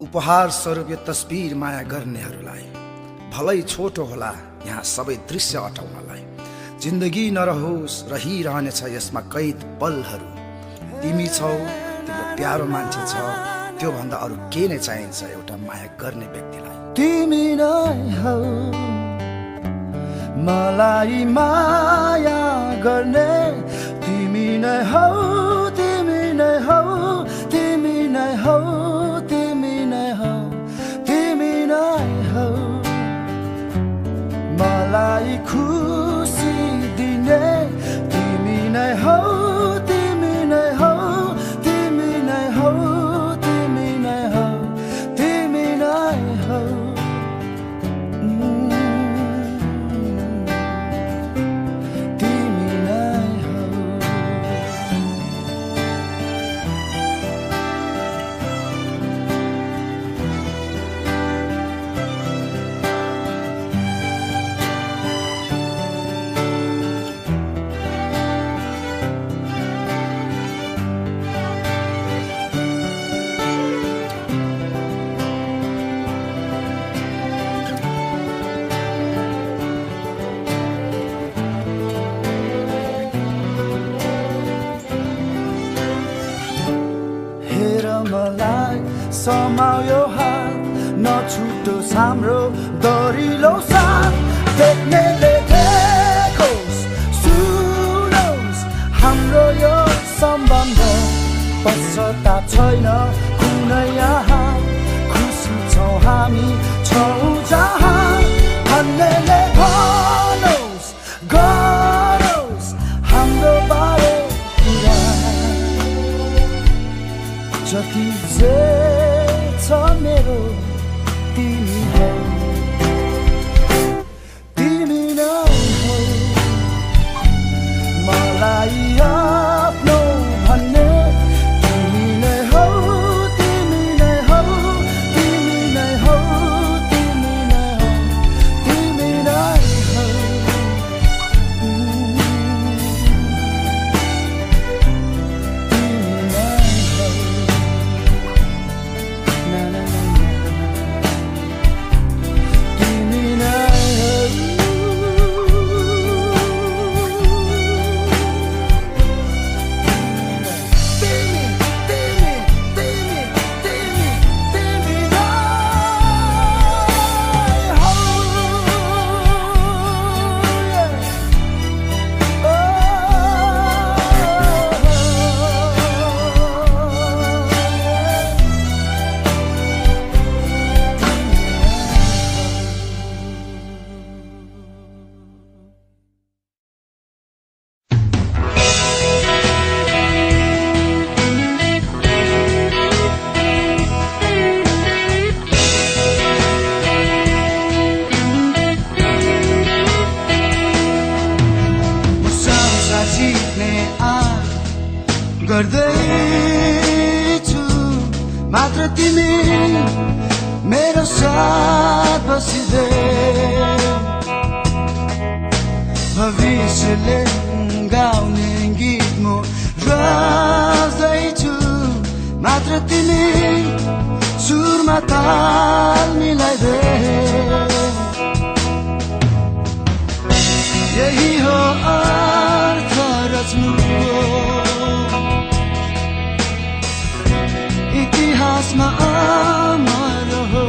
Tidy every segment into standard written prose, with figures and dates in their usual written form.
उपहार स्वरूप यो तस्बिर माया गर्नेहरूलाई भलै छोटो होला यहाँ सबै दृश्य अटाउनलाई। जिन्दगी नरहोस् रहिरहनेछ यसमा कैद पलहरू। तिमी छौ, तिम्रो प्यारो मान्छे छ, त्यो भन्दा अरू के नै चाहिन्छ एउटा माया गर्ने व्यक्तिलाई। तिमी नै हौ मलाई माया गर्ने, तिमी नै हौ, तिमी नै हौ, तिमी नै हौ, तिमी नै हौ, तिमी नै हौ मलाई खुसी दिने, तिमी नै हौ, तिमी नै हौ, तिमी नै हौ, तिमी नै हौ, तिमी नै हौ। मलाई समायो हात, नछुटोस् हाम्रो दरिलो साथ। देख्नेले देखोस्, सुनोस् हाम्रो यो सम्बन्ध। पश्चाताप छैन कुनै यहाँ, खुसी छौँ हामी छौँ जहाँ। भन्नेले भनोस् गरोस् हाम्रो बारे कुरा, जति जे छ मेरो तिमी हौ, तिमी नै हौ मलाई आफ्नो भन्ने। तिमी नै हौ, तिमी नै हौ, तिमी नै हौ, तिमी नै हौ, तिमी नै हौ। गर्दैछु मात्र तिमी मेरो साथ बसिदे, भविष्यले गाउने गीत म रच्दैछु मात्र तिमी सुरमा ताल मिलाइदे। यही हो अर्थ रच्नुको, इतिहासमा अमर हो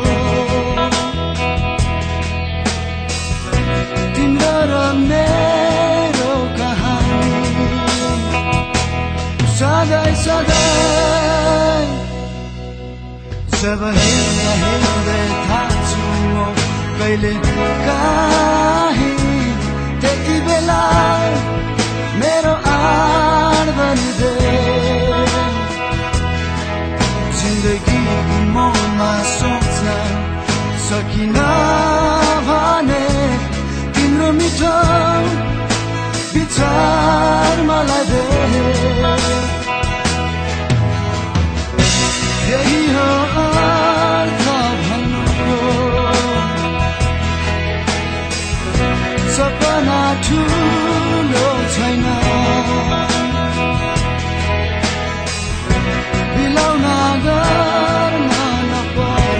तिम्रो र मेरो कहानी। सधैँ सधैँ जब हिँड्दा हिँड्दै थाक्छु म कहिले काहीँ, त्यति बेला मेरो आड बनिदे। जिन्दगी मनमा सोच्न सकिन भने तिम्रो मिठो विचार मलाई दे। यही हो अर्थ भन्नुको, सपना ठुलो छैन बिलाउन गर्न नपर्छ।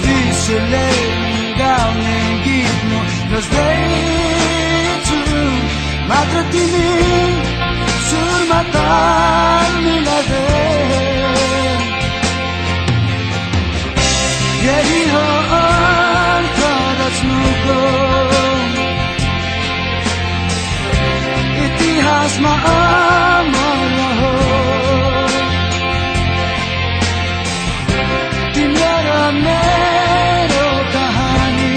रिसले गाउने गीत म खोज्दैछु मात्र तिमी सुरमा ताल मिलाउँदै यही हो अर्थ रच्नुको इतिहासमा अमर हो तिम्रो मेरो कहानी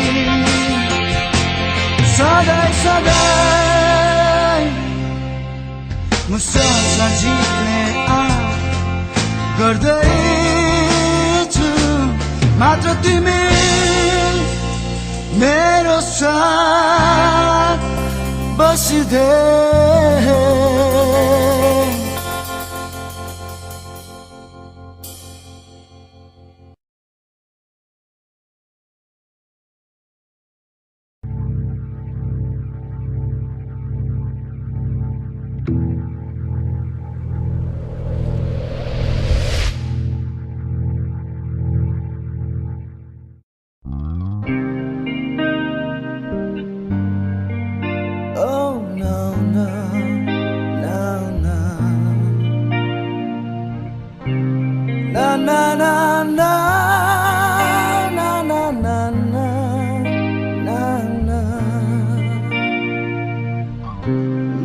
सधैँ सधैँ मुसँग जित्ने गर्दैछु मात्र तिमी मेरो साथ बसिदे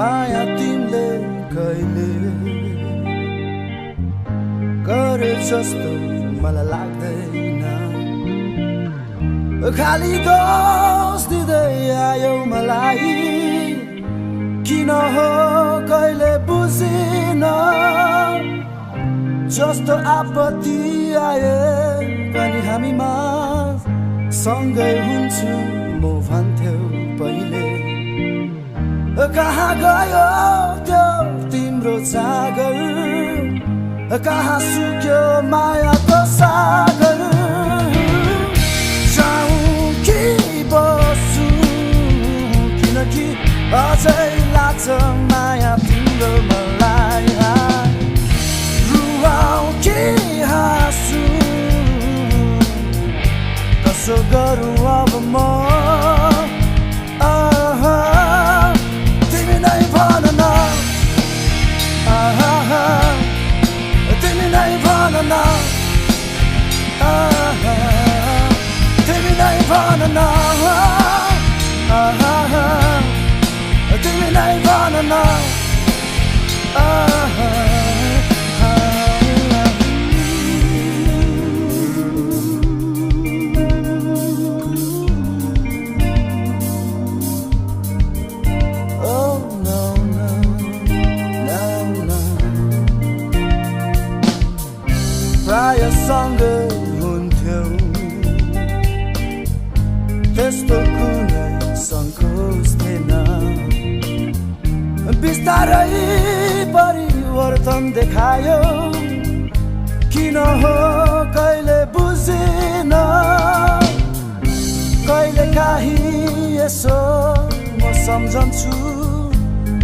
माया तिमीले कहिले गरे जस्तो मलाई लाग्दैन खाली दोष दिँदै आयो मलाई किन हो कहिले बुझिन जस्तो आपत्ति आए पनि हामीमा सँगै हुन्छु म भन्थ्यौ पहिले कहाँ गयो त्यो तिम्रो जागर कहाँ सुक्यो मायाको सागर जाऊँ कि बसु किनकि अझै लाग्छ माया तिम्रो मलाई रुवाऊ कि हाँसु कसो गरौँ अब म प्राय सँगै हुन्थ्यौ त्यस्तो कुनै सङ्कोच थिएन बिस्तारै परिवर्तन देखायो किन हो कहिले बुझिन कहिले काहीँ यसो म सम्झन्छु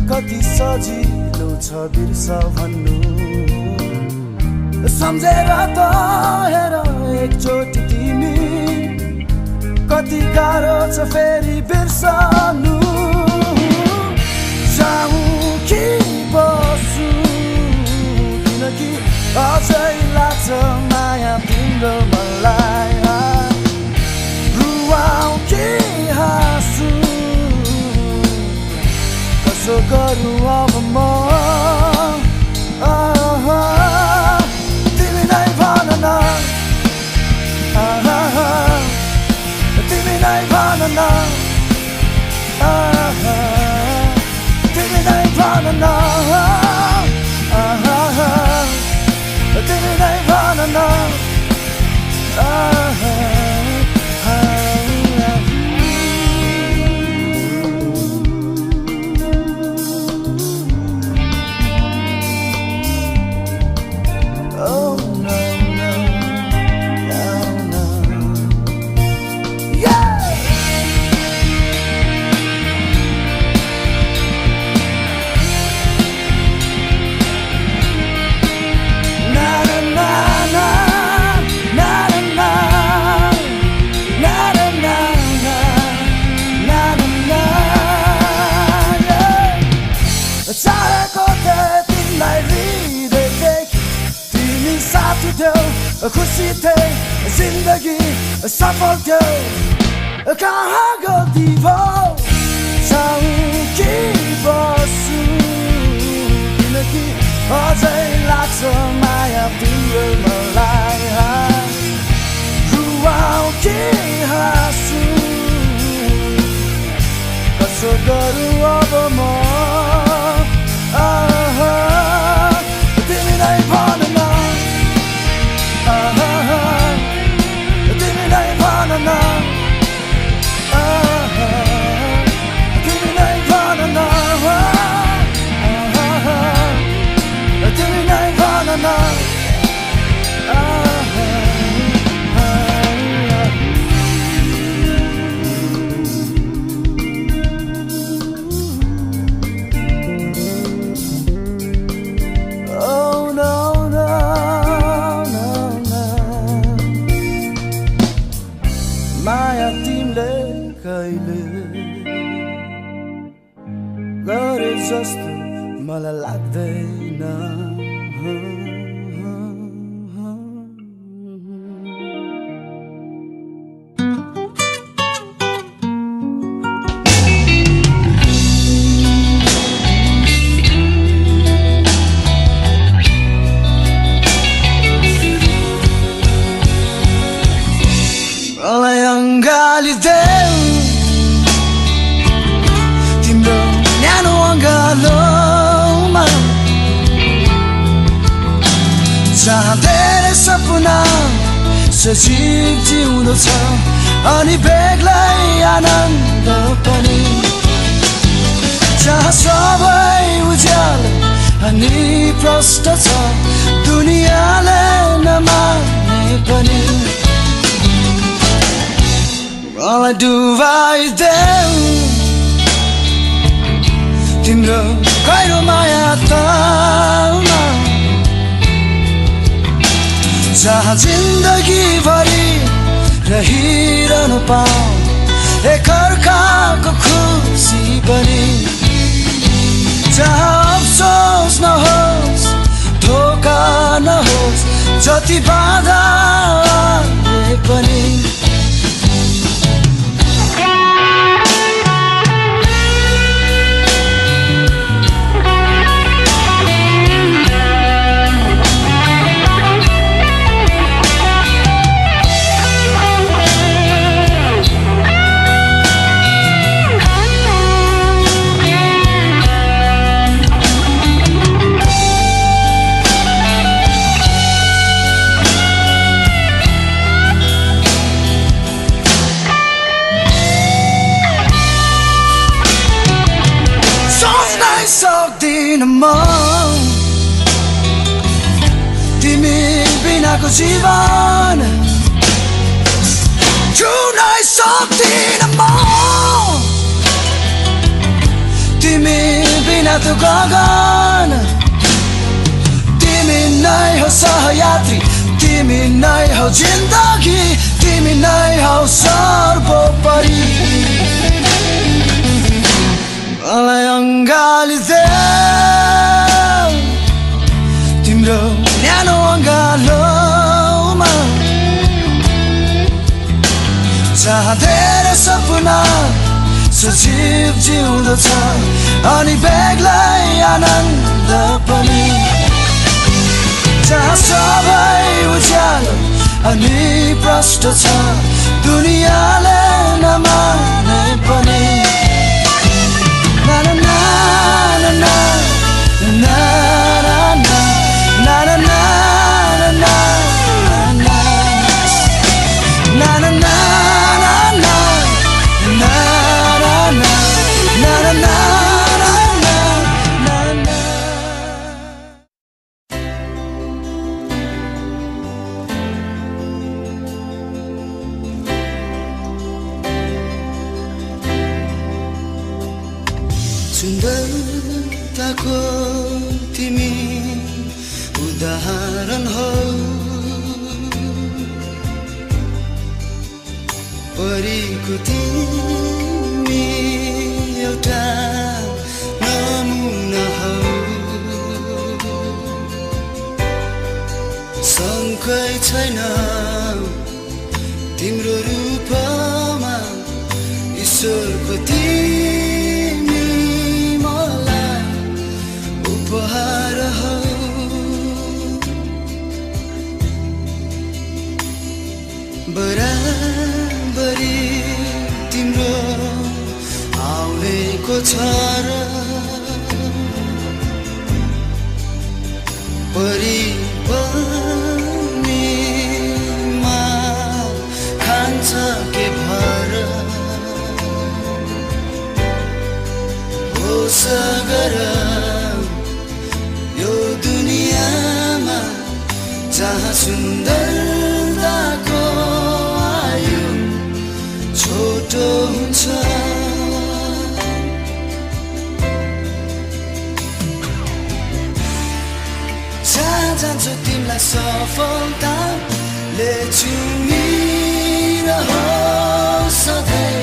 कति सजिलो छ बिर्स भन्नु सम्झेर त हेर एकचोटि तिमी कति गाह्रो छ फेरि बिर्सनु जाऊँ कि बसु किनकि अझै लाग्छ माया तिम्रो मलाई रुवाऊ कि हाँसु कसो गरौँ अब म तिमीलाई हृदय देख तिमी साथ देऊ खुसी थिए जिन्दगी सफल थियो कहाँ गल्ती भयो जाऊँ कि बस्छु किनकि अझै लाग्छ माया तिम्रो मलाई रुवाऊ कि हाँसु कसो गरौँ अब म तिमीलाई भन न तिमीलाई भन न तिमीलाई भन न तिमीलाई भन न माया तिमीले कहिले गरे जस्तो मलाई लाग्दैन मलाई अङ्गालिदेऊ तिम्रो न्यानो अङ्गालोमा जहाँ धेरै सपना सजीव जिउँदो छ अनि बेग्लै आनन्द पनि जहाँ सबै उज्यालो अनि प्रष्ट छ दुनियाँले नमाने पनि मलाई डुबाइदेऊ तिम्रो गहिरो माया तालमा जहाँ जिन्दगीभरि रहिरहनु पाऊँ एकअर्काको खुसी पनि जहाँ अफसोस नहोस् धोका नहोस् जति बाधा आए पनि सक्दिन म तिमी बिनाको जीवन छुनै सक्दिन म तिमी बिना त गगन तिमी नै हो सहयात्री तिमी नै हो जिन्दगी तिमी नै हो सर्वोपरि मलाई अङ्गालिदेऊ तिम्रो न्यानो अङ्गालोमा जहाँ धेरै सपना सजीव जिउँदो छ अनि बेग्लै आनन्द पनि जहाँ सबै उज्यालो अनि प्रष्ट छ दुनियाँले नमाने पनि na na na na na na na na na na na na na na na na सुन्दरताको तिमी उदाहरण हो परीको तिमी एउटा नमुना हो शौकै छैन तिम्रो रूपमा ईश्वरको तिमी मलाई उपहार हौ बराबरी तिम्रो आउनेको छ र परिपनीमा खान्छ के भर होस गर यो दुनियाँमा जहाँ सुन्दरताको आयु छोटो हुन्छ जान्छ तिमीलाई सफलताले चुमिरहोस् सधैँ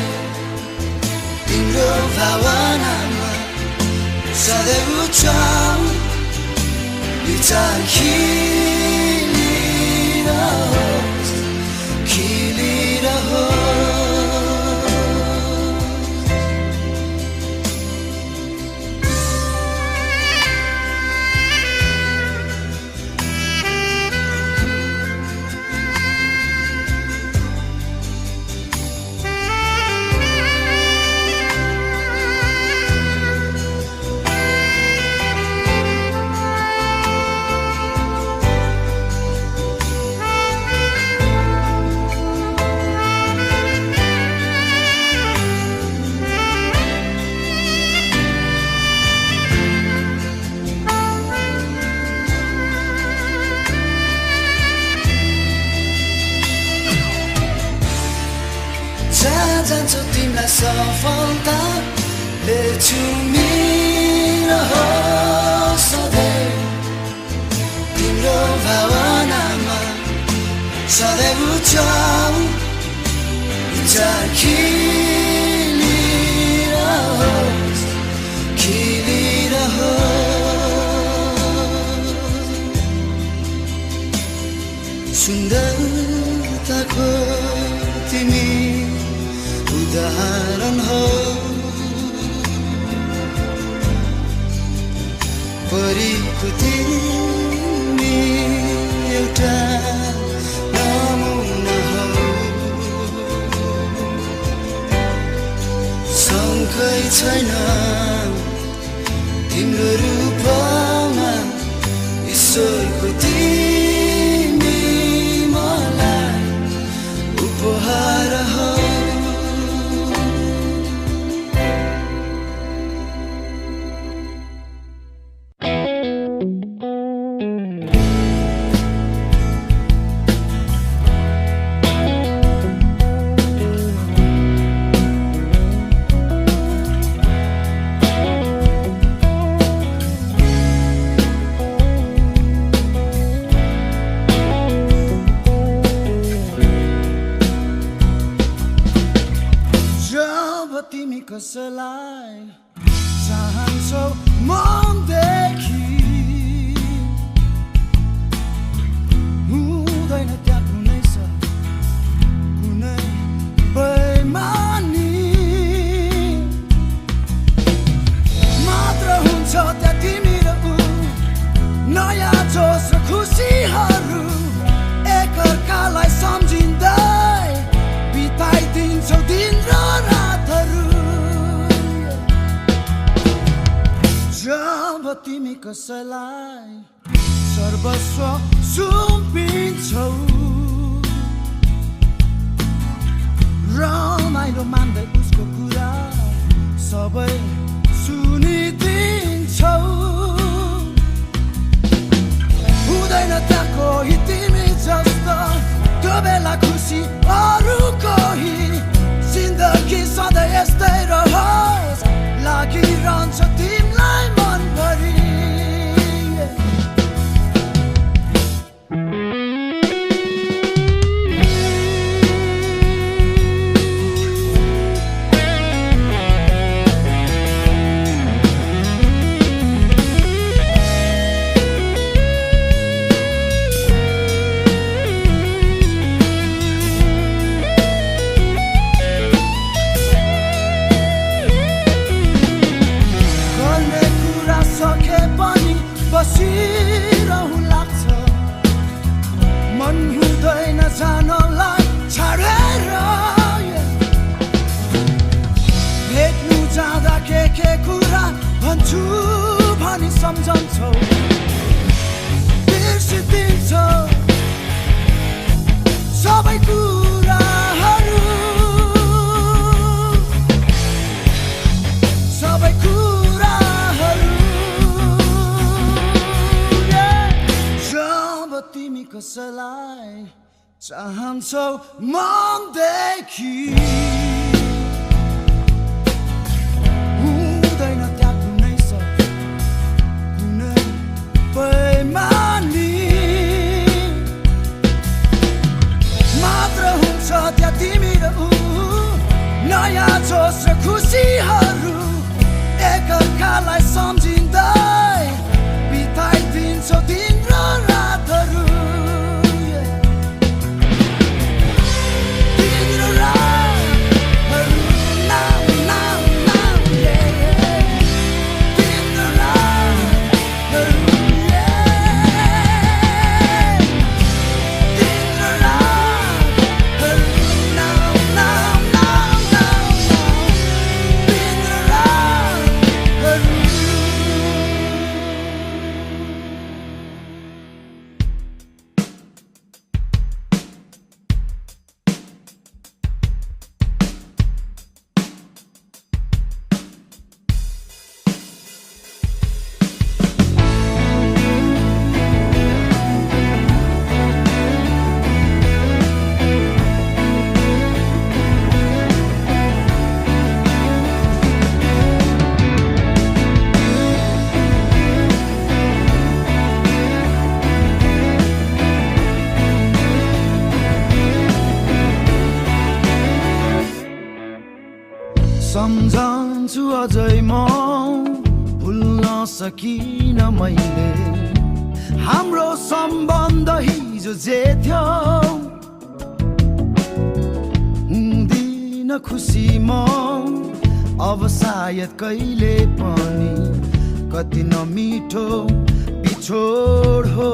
तिम्रो भावनामा सधैँ उचाउ विचार खिलिरहोस् खिलिरहोस् जान्छ तिमीलाई सफलताले चुमिरहोस् सधैँ तिम्रो भावनामा सधैँ उचाउ विचार खिलिरहोस् खिलिरहोस् सुन्दरताको तिमी उदाहरण हो परीको तिमी एउटा नमुना हो शौकै छैन तिम्रो रूपमा ईश्वरको तिमी मलाई उपहार हो तिमी कसलाई चाहन्छौ मनदेखि हुँदैन त्यहाँ कुनै कुनै बेइमानी मात्र हुन्छ त्यहाँ तिमी र ऊ नयाँ जोस र खुसीहरू एकअर्कालाई सम्झिँदै बिताइदिन्छौ दिन र रातहरू जब तिमी कसैलाई सर्वस्व सुम्पिन्छौ रमाइलो मान्दै उसको कुरा सबै सुनिदिन्छौ हुँदैन त्यहाँ कोही तिमी जस्तो त्यो बेला खुसी अरू कोही जिन्दगी सधैँ यस्तै रहोस् लागिरहन्छ तिमीलाई मनभरि बसिरहु लाग्छ मन हुँदैन जानलाई छाडेर भेट्नु जाँदा के कुरा भन्छु भनी सम्झन्छौ बिर्सिदिन्छौ सबै कुराहरू सबै कुराहरू जब तिमी कसैलाई चाहन्छौ मनदेखि हुँदैन त्यहाँ कुनै सर कुनै बेइमानी मात्र हुन्छ त्यहाँ तिमी र ऊ नयाँ जोस र खुसीहरू एकअर्कालाई सम्झिँदै बिताइदिन्छौ दिन र रातहरू दिन र रातहरू नाम नाम नाम दिन र रातहरू दिन र रातहरू नाम नाम नाम नाम दिन र रातहरू सम्झन्छु अझै म भुल्न सकिन मैले हाम्रो सम्बन्ध हिजो जे थियो हुँदिन खुसी म अब सायद कहिले पनि कति नमिठो बिछोड हो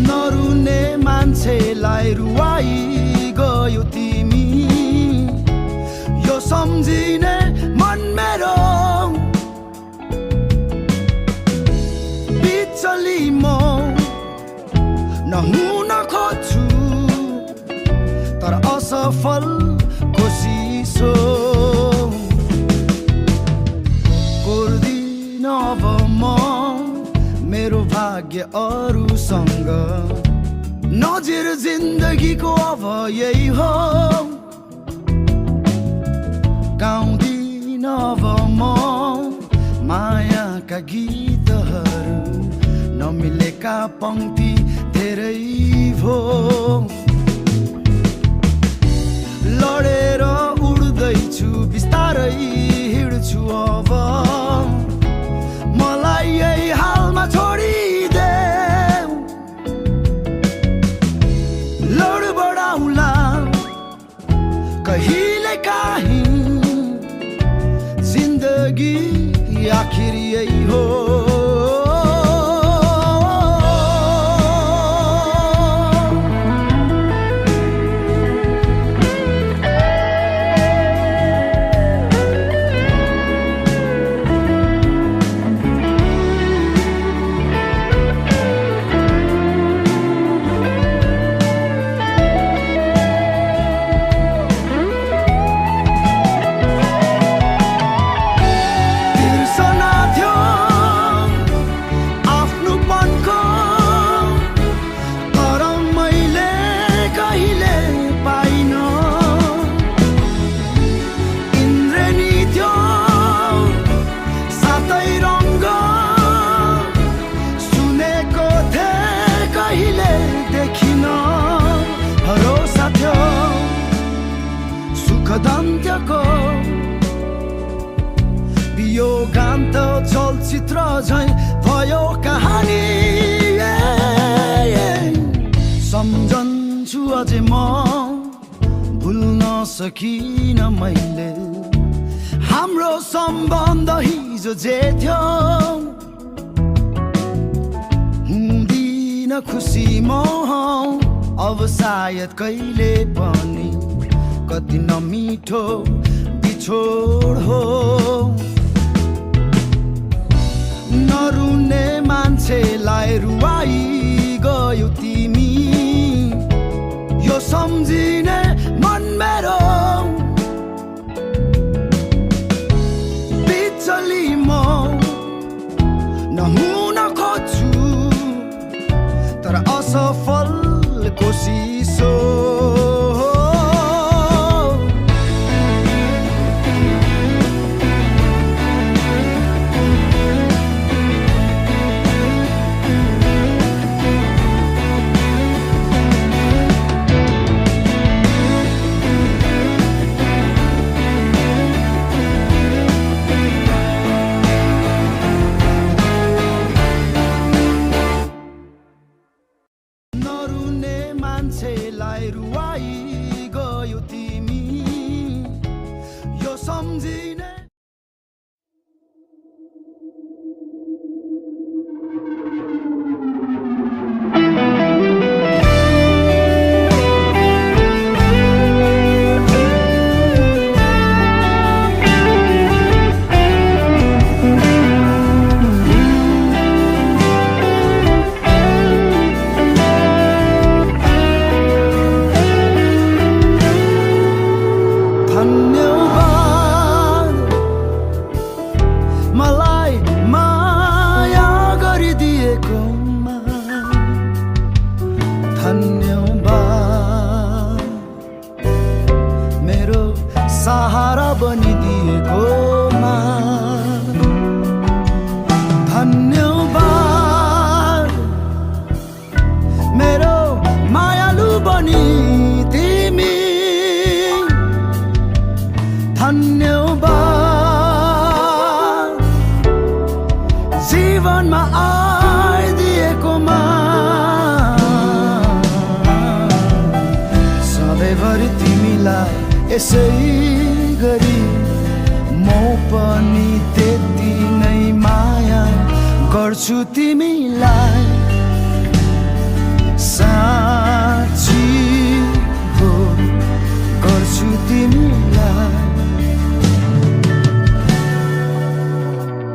नरुने मान्छेलाई रुवाई गयो तिमी यो सम्झिने मन मेरो बिचली म नहुन खोज्छु तर असफल कोसिस हो कोर्दिन अब म मेरो भाग्य अरूसँग नजिर जिन्दगीको अब यही हो गाउँदिन अब म मायाका गीतहरू नमिलेका पंक्ति धेरै भो लडेर उड्दैछु बिस्तारै हिँड्छु अब मलाई यही हालमा छोडिदे लड बढाउला कहिले काहीँ जिन्दगी आखिर यही हो दन्त्यको वियोगान्त चलचित्र झैं भयो कहानी सम्झन्छु अझै म भुल्न सकिन मैले हाम्रो सम्बन्ध हिजो जे थियो हुँदिन खुसी म अब सायद कहिले पनि कति नमिठो बिछोड हो नरुने मान्छेलाई रुवाई गयो तिमी यो सम्झिने मन मेरो बिचली म नहुन खोज्छु तर असफल कोसिस हो मान्छेलाई रुवाई गयो तिमी यो सम्झिने सहारा बनिदिएकोमा धन्यवाद मेरो मायालु बनी तिमी धन्यवाद जीवनमा आइदिएकोमा सधैँभरि तिमीलाई यसै गरी म पनि त्यति नै माया गर्छु तिमीलाई साँच्ची हो गर्छु तिमीलाई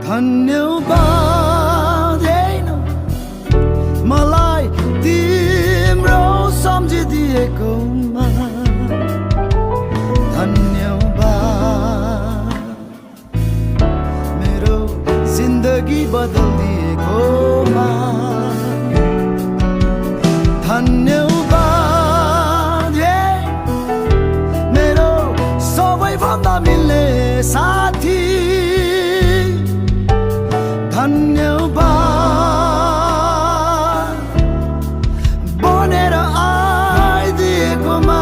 धन्यवाद मलाई तिम्रो सम्झिदिएकोमा मेरो जिन्दगी बदलिदिएकोमा धन्यवाद मेरो सबैभन्दा मिल्ने साथी धन्यवाद बनेर आइदिएकोमा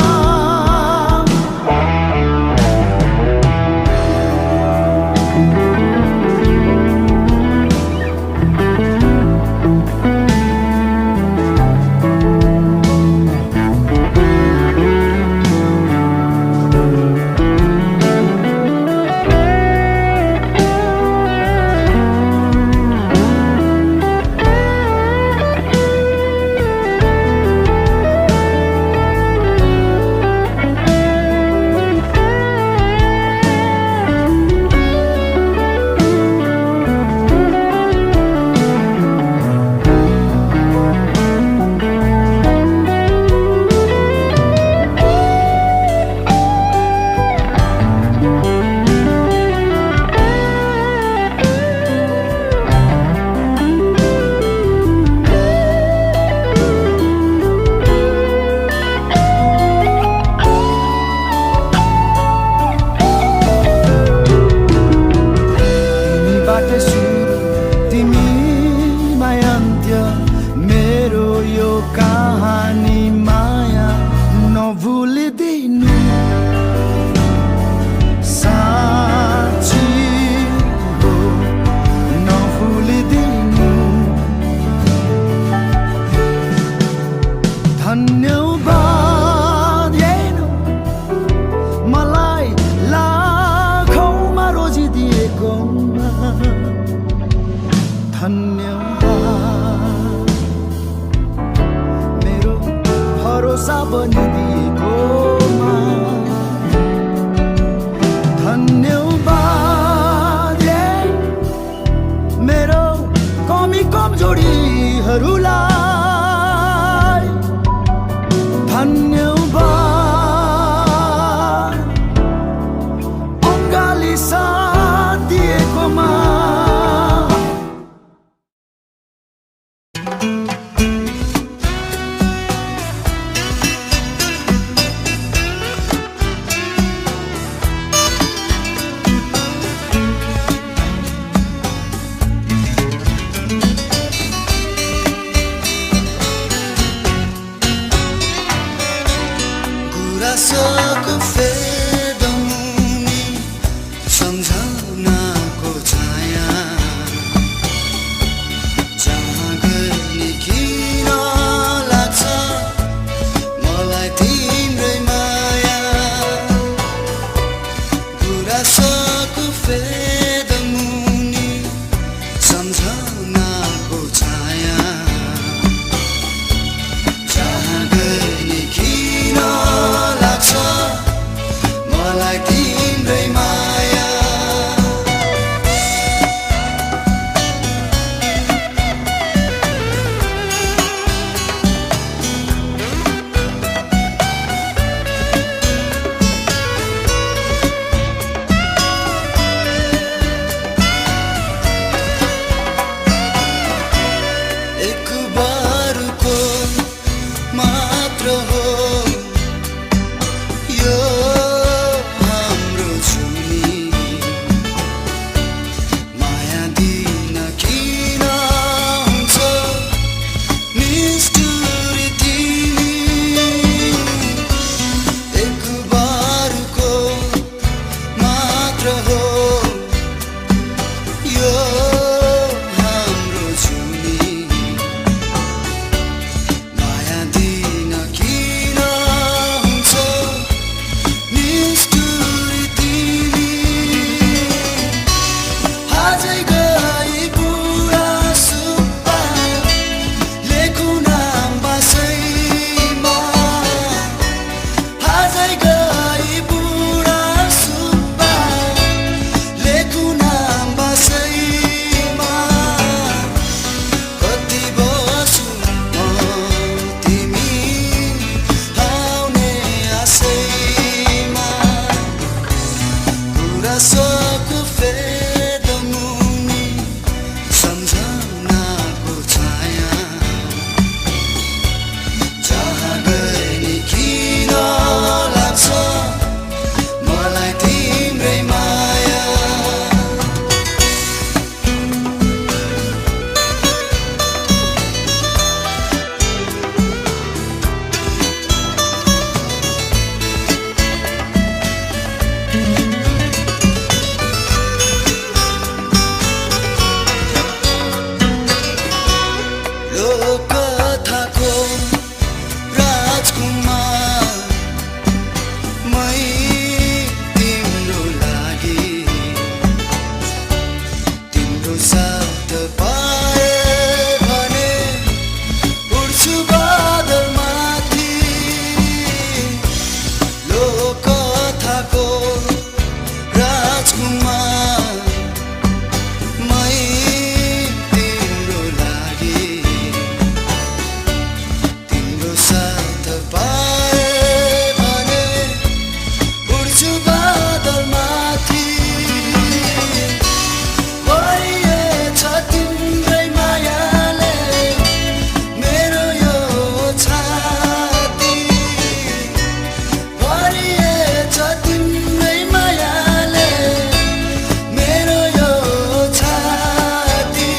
हामी कमजोरीहरूलाई धन्यवाद अङ्गाली साथ दिएकोमा। गुराँसको फेदमुनि सम्झनाको छाया जहाँ गए किन लाग्छ मलाई तिम्रै माया। गुराँसको फेदमुनि सम्झनाको छाया जहाँ गए किन लाग्छ मलाई तिम्रै माया। एक बारको मात्र हो यो हाम्रो जुनी, माया दिन किन हुन्छ निष्ठुरी तिमी। एक बारको मात्र हो यो हाम्रो जुनी, माया दिन किन हुन्छ निष्ठुरी तिमी। आजै गई बुढा सुब्बा लेखु नाम बासैमा। आजै गई बुढा सुब्बा लेखु नाम बासैमा। कति बसु म तिमी आउने आशैमा। गुराँसको फेदमुनि सम्झनाको छाया जहाँ गए किन लाग्छ मलाई तिम्रै माया। लोककथाको राजकुमार मै तिम्रो लागि, तिम्रो शब्द पाए भने उड्छु बादलमाथि। लोककथाको राजकुमार मै तिम्रो लागि, तिम्रो साथ पाए भने उड्छु बादलमाथि। भरिएछ तिम्रै मायाले मेरो यो छाती। भरिएछ तिम्रै मायाले मेरो यो छाती।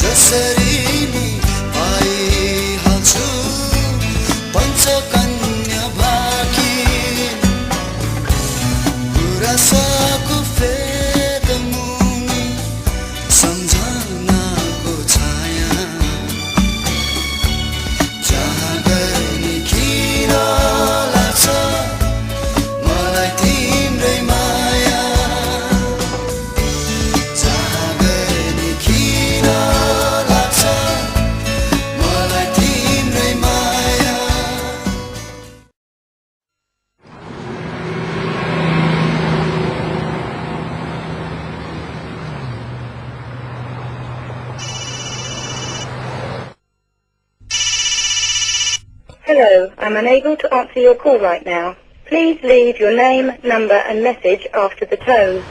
जसरी नि पाइहाल्छु पञ्चकन्या भागी। गुराँसको फेदमुनि सम्झनाको छाया जहाँ गए किन लाग्छ मलाई तिम्रै माया। जहाँ गए किन लाग्छ Hello, I'm unable to answer your call right now. Please leave your name, number and message after the tone.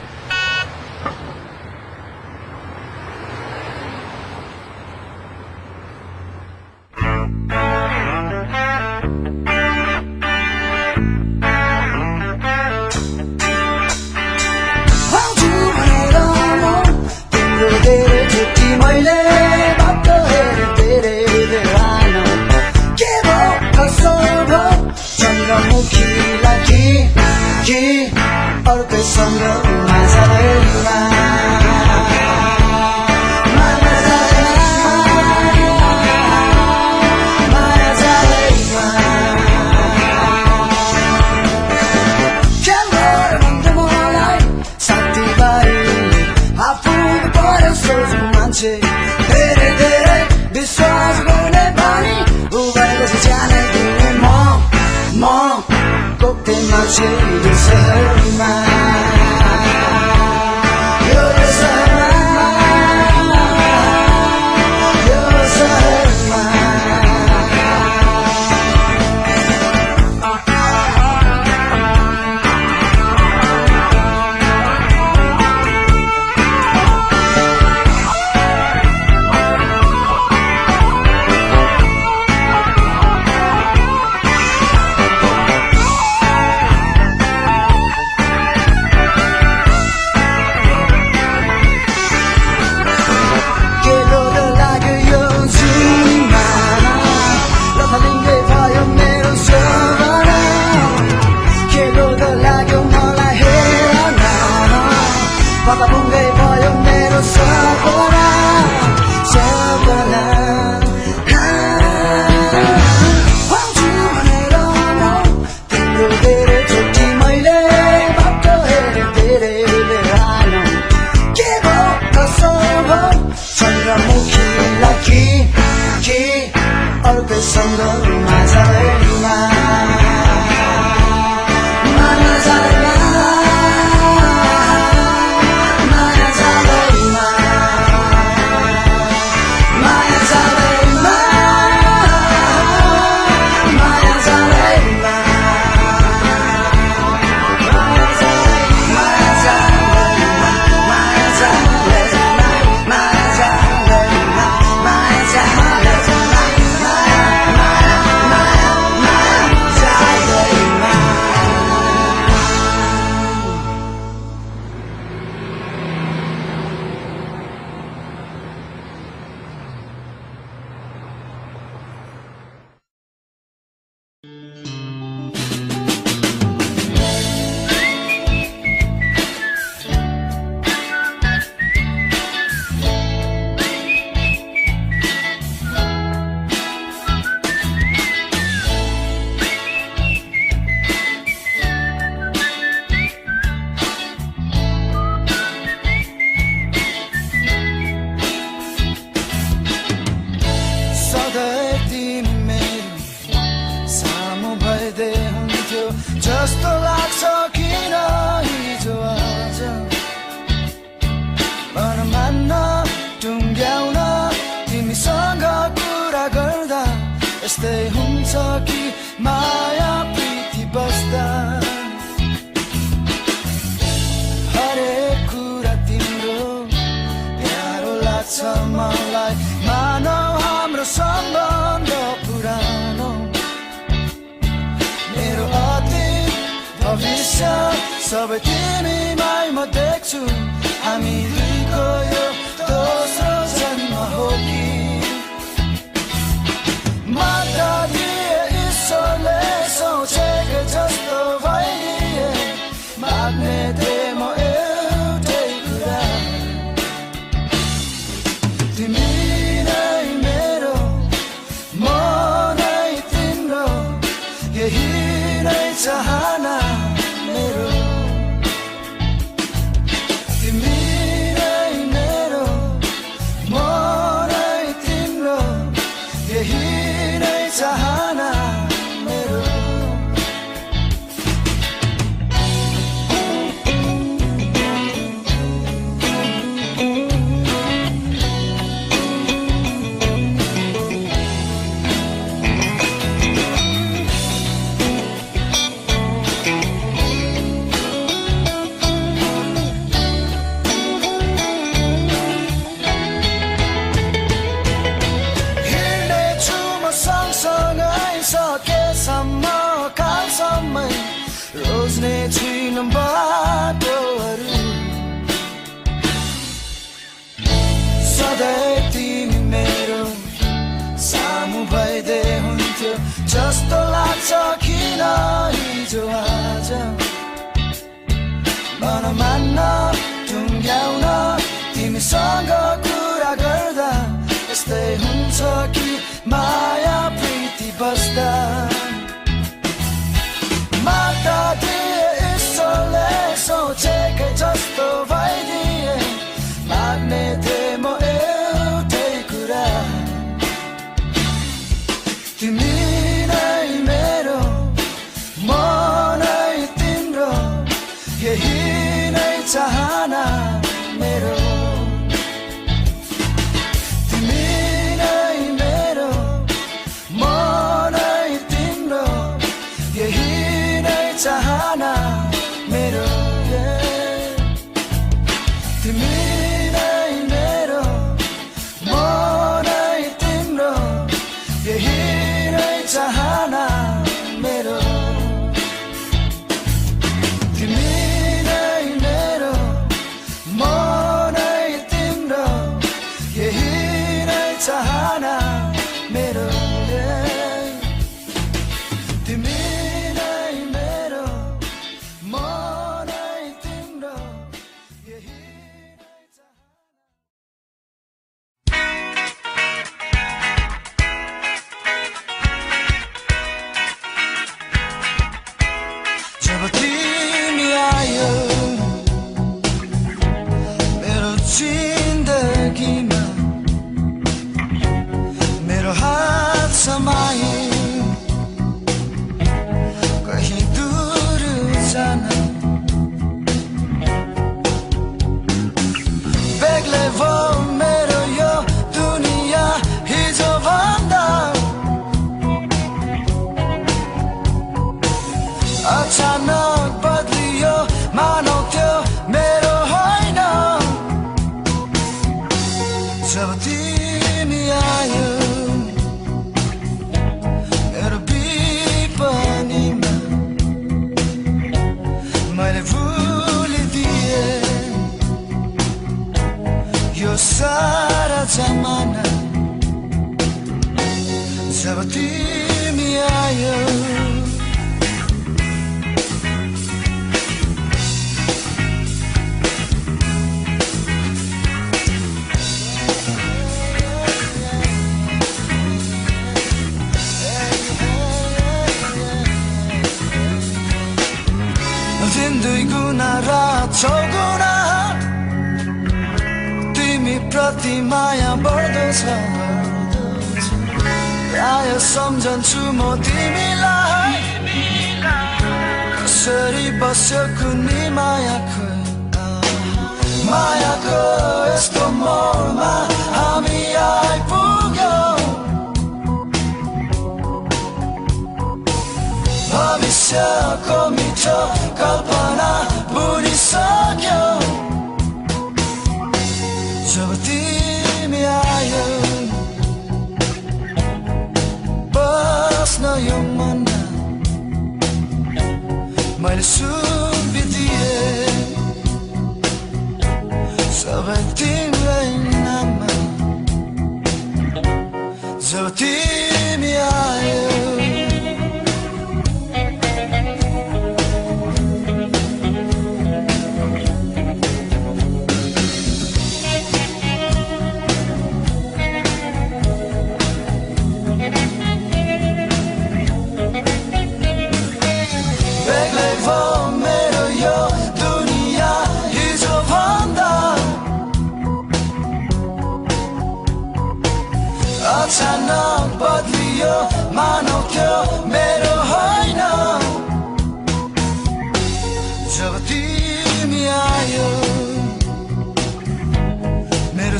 तिम्रो धेरै छुट्टी मैले बाटो हेरेँ धेरै बेलामा के भयो कसो भयो चन्द्रमुखीलाई कि अर्कैसँग माझैमा धेरै धेरै विश्वास गर्ने बानी उभेपछि जाने दिने म कोक्दै मान्छे यो सहरमा यो सहरमा यो सहरमा Pagkapunggay भयो मेरो सपना आउँछु भनेर तिम्रो धेरै छुट्टी मैले बाटो हेरेँ धेरै बेलामा के भयो कसो भयो चन्द्रमुखीलाई कि अर्कैसँग माझैमा जस्तो लाग्छ किन हिजो आज मन मान्न टुङ्ग्याउन तिमीसँग कुरा गर्दा यस्तै हुन्छ कि माया प्रीति बस्दा हरेक कुरा तिम्रो प्यारो लाग्छ मलाई मानौ हाम्रो सम्बन्ध पुरानो मेरो भविष्य सबै तिमीमै म देख्छु हामी दुईको यो दोस्रो जन्म हो कि माता दिए ईश्वरले सोचेको जस्तो भइदिए माग्ने थिएँ म एउटै कुरा तिमी नै मेरो म नै तिम्रो यही नै चाहना मेरो तिमी नै मेरो सधैँ तिमी मेरो सामु भइदे हुन्थ्यो जस्तो लाग्छ किन हिजो आज मन मान्न टुङ्ग्याउन तिमीसँग कुरा गर्दा यस्तै हुन्छ कि माया प्रीति बस्दा माग्दा दिए ईश्वरले सोचेकै जस्तो भइदिए माग्ने थिए म एउटै कुरा तिमी नै मेरो म नै तिम्रो यही नै चाहना मेरो तिमी नै मेरो म नै तिम्रो यही नै चाहना मेरो तिमी नै मेरो म नै तिम्रो यही नै चाहना मेरो तिमी नै मेरो म नै तिम्रो यही नै चाहना मेरो तिमी नै मेरो म नै तिम्रो यही नै जब तिमी आयो मेरो जिन्दगीमा मेरो हात समाए कहीँ दूर जान बेग्लै भयो मेरो यो दुनिया हिजो भन्दा अचानक बदलियो मानौ त्यो मेरो होइन जब तिमी आयो मेरो विपनीमा मैले भुलिदिए यो सारा जमाना जब तिमी आयो दिन दुई गुना रात चौगुना तिमी प्रति माया बढ्दो छ प्राय सम्झन्छु म तिमीलाई कसरी बस्यो कुनै मायाको मायाको यस्तो मोडमा हामी आइपुग्यौँ भविष्यको मिठो कल्पना बुनिसक्यौँ जब तिमी आयो बस्न यो मनमा मैले सुम्पिदिए सबै तिम्रै नाममा जब तिमी आयो अचानक बदलियो मानौ त्यो मेरो होइन जब तिमी आयो मेरो